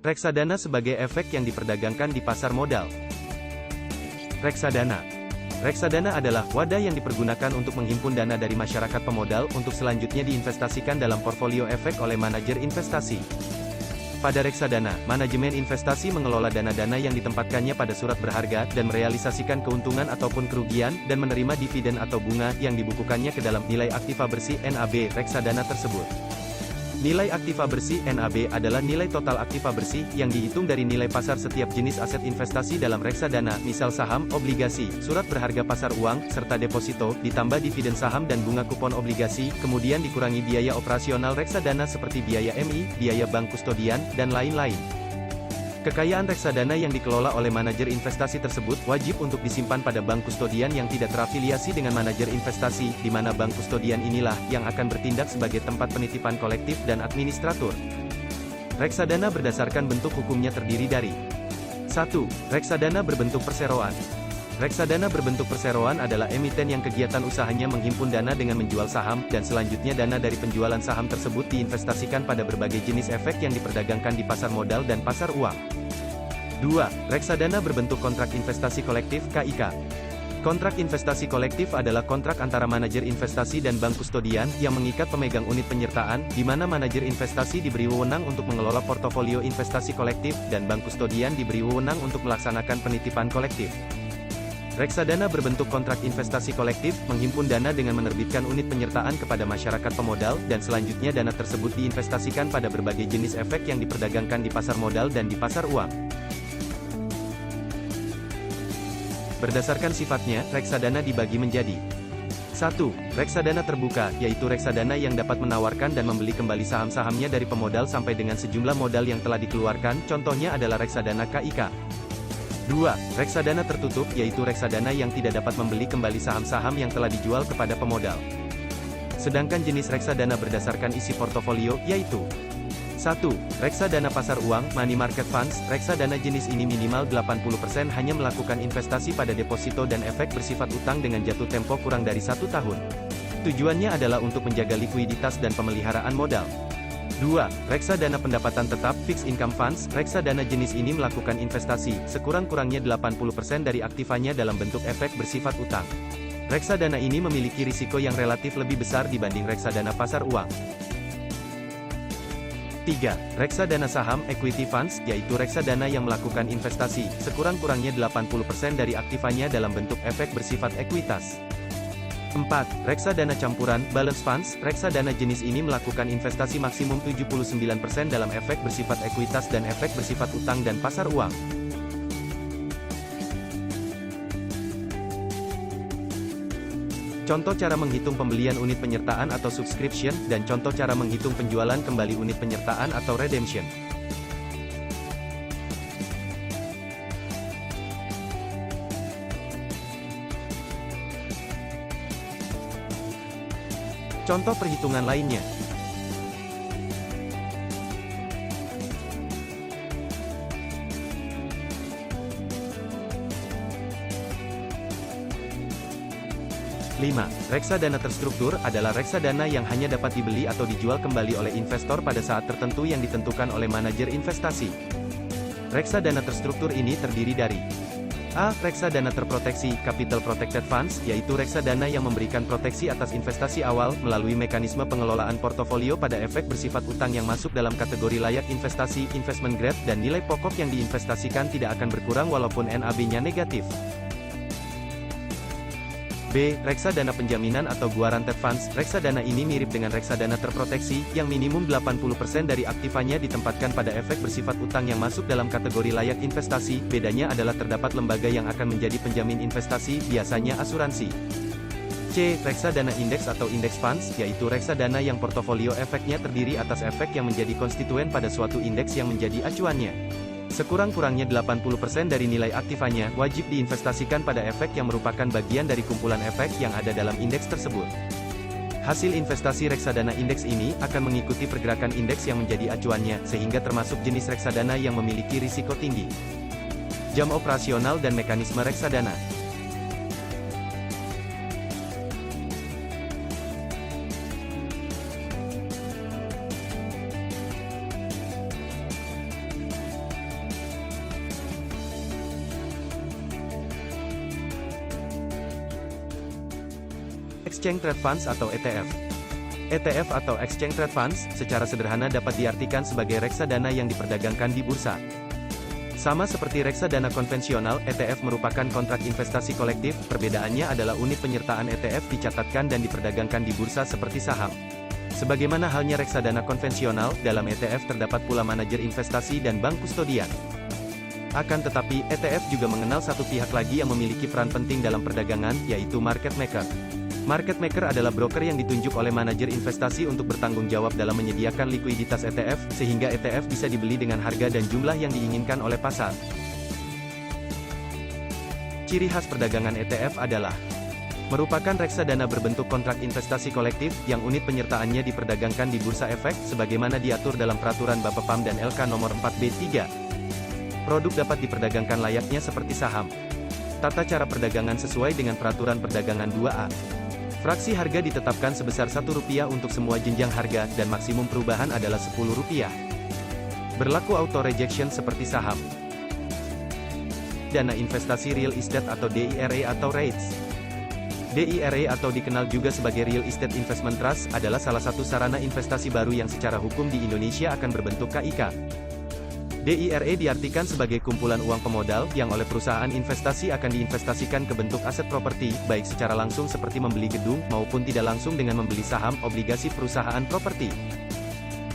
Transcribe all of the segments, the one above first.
Reksadana sebagai efek yang diperdagangkan di pasar modal. Reksadana. Reksadana adalah wadah yang dipergunakan untuk menghimpun dana dari masyarakat pemodal untuk selanjutnya diinvestasikan dalam portfolio efek oleh manajer investasi. Pada reksadana, manajemen investasi mengelola dana-dana yang ditempatkannya pada surat berharga dan merealisasikan keuntungan ataupun kerugian dan menerima dividen atau bunga yang dibukukannya ke dalam nilai aktiva bersih NAB reksadana tersebut. Nilai aktiva bersih NAB adalah nilai total aktiva bersih yang dihitung dari nilai pasar setiap jenis aset investasi dalam reksadana, misal saham, obligasi, surat berharga pasar uang, serta deposito, ditambah dividen saham dan bunga kupon obligasi, kemudian dikurangi biaya operasional reksadana seperti biaya MI, biaya bank kustodian, dan lain-lain. Kekayaan reksadana yang dikelola oleh manajer investasi tersebut wajib untuk disimpan pada bank kustodian yang tidak terafiliasi dengan manajer investasi, di mana bank kustodian inilah yang akan bertindak sebagai tempat penitipan kolektif dan administratur. Reksadana berdasarkan bentuk hukumnya terdiri dari 1. Reksadana berbentuk perseroan. Reksadana berbentuk perseroan adalah emiten yang kegiatan usahanya menghimpun dana dengan menjual saham, dan selanjutnya dana dari penjualan saham tersebut diinvestasikan pada berbagai jenis efek yang diperdagangkan di pasar modal dan pasar uang. 2. Reksadana berbentuk kontrak investasi kolektif (KIK). Kontrak investasi kolektif adalah kontrak antara manajer investasi dan bank kustodian yang mengikat pemegang unit penyertaan, di mana manajer investasi diberi wewenang untuk mengelola portofolio investasi kolektif, dan bank kustodian diberi wewenang untuk melaksanakan penitipan kolektif. Reksadana berbentuk kontrak investasi kolektif, menghimpun dana dengan menerbitkan unit penyertaan kepada masyarakat pemodal, dan selanjutnya dana tersebut diinvestasikan pada berbagai jenis efek yang diperdagangkan di pasar modal dan di pasar uang. Berdasarkan sifatnya, reksadana dibagi menjadi 1. Reksadana terbuka, yaitu reksadana yang dapat menawarkan dan membeli kembali saham-sahamnya dari pemodal sampai dengan sejumlah modal yang telah dikeluarkan, contohnya adalah reksadana KIK. 2. Reksadana tertutup, yaitu reksadana yang tidak dapat membeli kembali saham-saham yang telah dijual kepada pemodal. Sedangkan jenis reksadana berdasarkan isi portofolio, yaitu 1. Reksadana pasar uang, money market funds. Reksadana jenis ini minimal 80% hanya melakukan investasi pada deposito dan efek bersifat utang dengan jatuh tempo kurang dari 1 tahun. Tujuannya adalah untuk menjaga likuiditas dan pemeliharaan modal. 2. Reksadana pendapatan tetap, fixed income funds. Reksadana jenis ini melakukan investasi, sekurang-kurangnya 80% dari aktivanya dalam bentuk efek bersifat utang. Reksadana ini memiliki risiko yang relatif lebih besar dibanding reksadana pasar uang. 3. Reksadana saham, equity funds, yaitu reksadana yang melakukan investasi, sekurang-kurangnya 80% dari aktivanya dalam bentuk efek bersifat ekuitas. 4. Reksadana campuran, balance funds. Reksadana jenis ini melakukan investasi maksimum 79% dalam efek bersifat ekuitas dan efek bersifat utang dan pasar uang. Contoh cara menghitung pembelian unit penyertaan atau subscription, dan contoh cara menghitung penjualan kembali unit penyertaan atau redemption. Contoh perhitungan lainnya. Lima. Reksadana terstruktur adalah reksadana yang hanya dapat dibeli atau dijual kembali oleh investor pada saat tertentu yang ditentukan oleh manajer investasi. Reksadana terstruktur ini terdiri dari A. Reksadana terproteksi, capital protected funds, yaitu reksadana yang memberikan proteksi atas investasi awal, melalui mekanisme pengelolaan portofolio pada efek bersifat utang yang masuk dalam kategori layak investasi, investment grade, dan nilai pokok yang diinvestasikan tidak akan berkurang walaupun NAB-nya negatif. B. Reksadana penjaminan atau guaranteed funds. Reksadana ini mirip dengan reksadana terproteksi, yang minimum 80% dari aktivanya ditempatkan pada efek bersifat utang yang masuk dalam kategori layak investasi. Bedanya adalah terdapat lembaga yang akan menjadi penjamin investasi, biasanya asuransi. C. Reksadana indeks atau index funds, yaitu reksadana yang portofolio efeknya terdiri atas efek yang menjadi konstituen pada suatu indeks yang menjadi acuannya. Sekurang-kurangnya 80% dari nilai aktivanya wajib diinvestasikan pada efek yang merupakan bagian dari kumpulan efek yang ada dalam indeks tersebut. Hasil investasi reksadana indeks ini akan mengikuti pergerakan indeks yang menjadi acuannya, sehingga termasuk jenis reksadana yang memiliki risiko tinggi. Jam operasional dan mekanisme reksadana. Exchange Trade Funds atau ETF. ETF atau Exchange Trade Funds, secara sederhana dapat diartikan sebagai reksadana yang diperdagangkan di bursa. Sama seperti reksadana konvensional, ETF merupakan kontrak investasi kolektif, perbedaannya adalah unit penyertaan ETF dicatatkan dan diperdagangkan di bursa seperti saham. Sebagaimana halnya reksadana konvensional, dalam ETF terdapat pula manajer investasi dan bank kustodian. Akan tetapi, ETF juga mengenal satu pihak lagi yang memiliki peran penting dalam perdagangan, yaitu market maker. Market maker adalah broker yang ditunjuk oleh manajer investasi untuk bertanggung jawab dalam menyediakan likuiditas ETF, sehingga ETF bisa dibeli dengan harga dan jumlah yang diinginkan oleh pasar. Ciri khas perdagangan ETF adalah merupakan reksadana berbentuk kontrak investasi kolektif, yang unit penyertaannya diperdagangkan di Bursa Efek, sebagaimana diatur dalam Peraturan Bapepam dan LK Nomor 4B3. Produk dapat diperdagangkan layaknya seperti saham. Tata cara perdagangan sesuai dengan Peraturan Perdagangan 2A. Fraksi harga ditetapkan sebesar Rp1 untuk semua jenjang harga, dan maksimum perubahan adalah Rp10. Berlaku auto rejection seperti saham. Dana investasi real estate atau DIRA atau REITs. DIRA atau dikenal juga sebagai Real Estate Investment Trust, adalah salah satu sarana investasi baru yang secara hukum di Indonesia akan berbentuk KIK. DIRA diartikan sebagai kumpulan uang pemodal, yang oleh perusahaan investasi akan diinvestasikan ke bentuk aset properti, baik secara langsung seperti membeli gedung, maupun tidak langsung dengan membeli saham, obligasi perusahaan properti.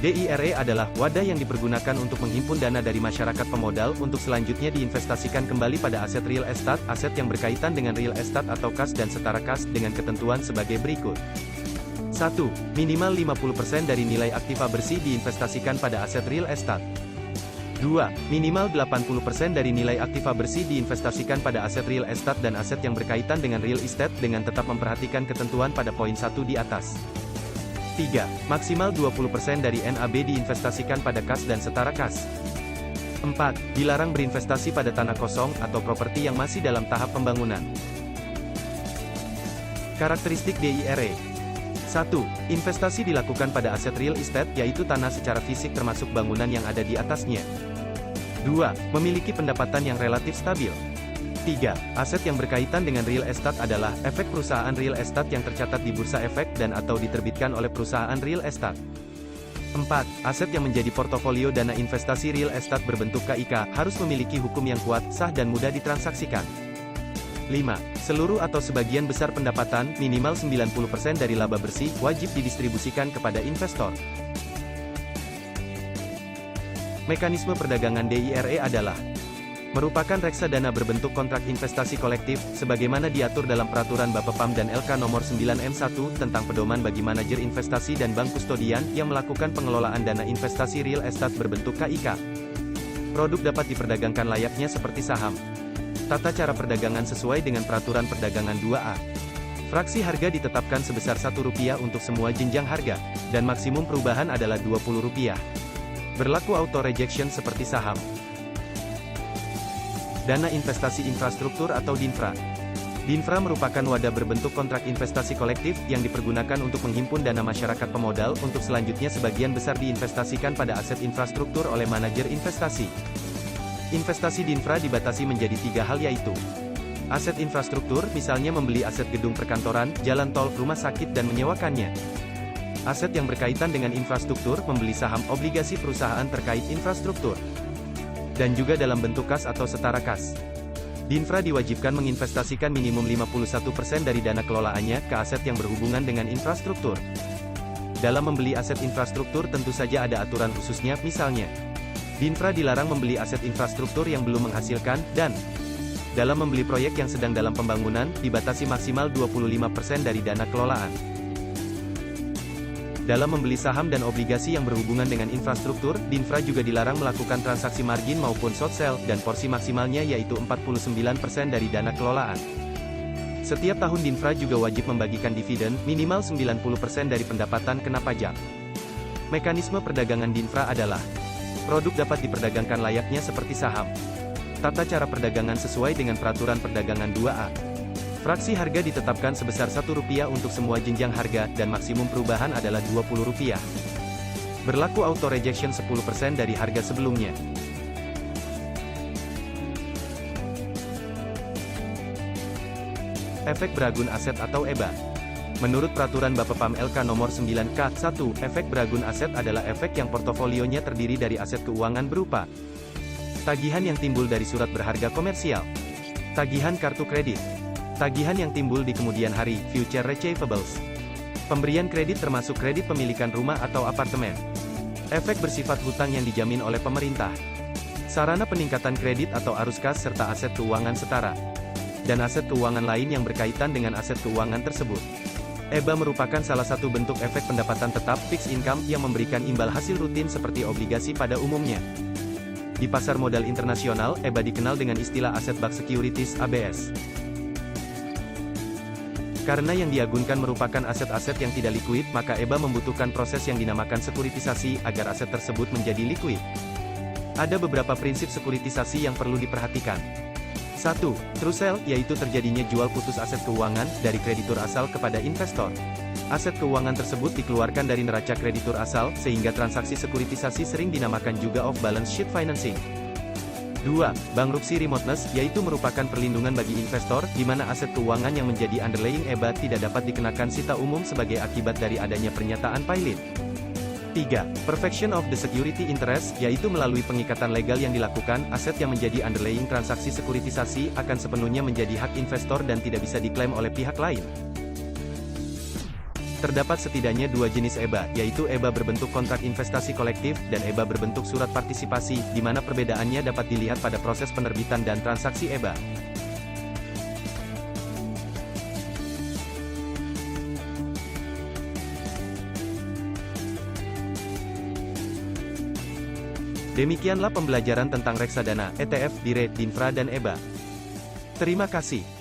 DIRA adalah wadah yang dipergunakan untuk menghimpun dana dari masyarakat pemodal, untuk selanjutnya diinvestasikan kembali pada aset real estate, aset yang berkaitan dengan real estate atau kas dan setara kas, dengan ketentuan sebagai berikut. 1. Minimal 50% dari nilai aktiva bersih diinvestasikan pada aset real estate. 2. Minimal 80% dari nilai aktiva bersih diinvestasikan pada aset real estate dan aset yang berkaitan dengan real estate, dengan tetap memperhatikan ketentuan pada poin 1 di atas. 3. Maksimal 20% dari NAB diinvestasikan pada kas dan setara kas. 4. Dilarang berinvestasi pada tanah kosong, atau properti yang masih dalam tahap pembangunan. Karakteristik DIRA. 1. Investasi dilakukan pada aset real estate, yaitu tanah secara fisik termasuk bangunan yang ada di atasnya. 2. Memiliki pendapatan yang relatif stabil. 3. Aset yang berkaitan dengan real estate adalah efek perusahaan real estate yang tercatat di Bursa Efek dan atau diterbitkan oleh perusahaan real estate. 4. Aset yang menjadi portofolio dana investasi real estate berbentuk KIK, harus memiliki hukum yang kuat, sah dan mudah ditransaksikan. 5. Seluruh atau sebagian besar pendapatan, minimal 90% dari laba bersih, wajib didistribusikan kepada investor. Mekanisme perdagangan DIRA adalah merupakan reksadana berbentuk kontrak investasi kolektif, sebagaimana diatur dalam Peraturan Bapepam dan LK Nomor 9M1 tentang pedoman bagi manajer investasi dan bank kustodian yang melakukan pengelolaan dana investasi real estate berbentuk KIK. Produk dapat diperdagangkan layaknya seperti saham. Tata cara perdagangan sesuai dengan Peraturan Perdagangan 2A. Fraksi harga ditetapkan sebesar Rp1 untuk semua jenjang harga, dan maksimum perubahan adalah Rp20. Berlaku auto rejection seperti saham. Dana investasi infrastruktur atau DINFRA. DINFRA merupakan wadah berbentuk kontrak investasi kolektif, yang dipergunakan untuk menghimpun dana masyarakat pemodal, untuk selanjutnya sebagian besar diinvestasikan pada aset infrastruktur oleh manajer investasi. Investasi DINFRA dibatasi menjadi 3 hal, yaitu aset infrastruktur, misalnya membeli aset gedung perkantoran, jalan tol, rumah sakit dan menyewakannya. Aset yang berkaitan dengan infrastruktur, membeli saham, obligasi perusahaan terkait infrastruktur. Dan juga dalam bentuk kas atau setara kas. DINFRA diwajibkan menginvestasikan minimum 51% dari dana kelolaannya ke aset yang berhubungan dengan infrastruktur. Dalam membeli aset infrastruktur tentu saja ada aturan khususnya, misalnya DINFRA dilarang membeli aset infrastruktur yang belum menghasilkan, dan dalam membeli proyek yang sedang dalam pembangunan, dibatasi maksimal 25% dari dana kelolaan. Dalam membeli saham dan obligasi yang berhubungan dengan infrastruktur, DINFRA juga dilarang melakukan transaksi margin maupun short sell, dan porsi maksimalnya yaitu 49% dari dana kelolaan. Setiap tahun DINFRA juga wajib membagikan dividen, minimal 90% dari pendapatan kena pajak. Mekanisme perdagangan DINFRA adalah produk dapat diperdagangkan layaknya seperti saham. Tata cara perdagangan sesuai dengan Peraturan Perdagangan 2A. Fraksi harga ditetapkan sebesar Rp1 untuk semua jenjang harga, dan maksimum perubahan adalah Rp20. Berlaku auto rejection 10% dari harga sebelumnya. Efek beragun aset atau EBA. Menurut Peraturan Bapepam LK Nomor 9K-1, efek beragun aset adalah efek yang portofolionya terdiri dari aset keuangan berupa tagihan yang timbul dari surat berharga komersial, tagihan kartu kredit, tagihan yang timbul di kemudian hari, future receivables, pemberian kredit termasuk kredit pemilikan rumah atau apartemen, efek bersifat hutang yang dijamin oleh pemerintah, sarana peningkatan kredit atau arus kas serta aset keuangan setara, dan aset keuangan lain yang berkaitan dengan aset keuangan tersebut. EBA merupakan salah satu bentuk efek pendapatan tetap fixed income yang memberikan imbal hasil rutin seperti obligasi pada umumnya. Di pasar modal internasional, EBA dikenal dengan istilah Asset-Backed Securities (ABS). Karena yang diagunkan merupakan aset-aset yang tidak likuid, maka EBA membutuhkan proses yang dinamakan sekuritisasi agar aset tersebut menjadi likuid. Ada beberapa prinsip sekuritisasi yang perlu diperhatikan. 1. True sale, yaitu terjadinya jual putus aset keuangan, dari kreditur asal kepada investor. Aset keuangan tersebut dikeluarkan dari neraca kreditur asal, sehingga transaksi sekuritisasi sering dinamakan juga off-balance sheet financing. 2. Bankruptcy remoteness, yaitu merupakan perlindungan bagi investor, di mana aset keuangan yang menjadi underlying EBA tidak dapat dikenakan sita umum sebagai akibat dari adanya pernyataan pilot. 3. Perfection of the security interest, yaitu melalui pengikatan legal yang dilakukan, aset yang menjadi underlying transaksi sekuritisasi akan sepenuhnya menjadi hak investor dan tidak bisa diklaim oleh pihak lain. Terdapat setidaknya dua jenis EBA, yaitu EBA berbentuk kontrak investasi kolektif, dan EBA berbentuk surat partisipasi, di mana perbedaannya dapat dilihat pada proses penerbitan dan transaksi EBA. Demikianlah pembelajaran tentang reksadana, ETF, Dire, Dinfra dan EBA. Terima kasih.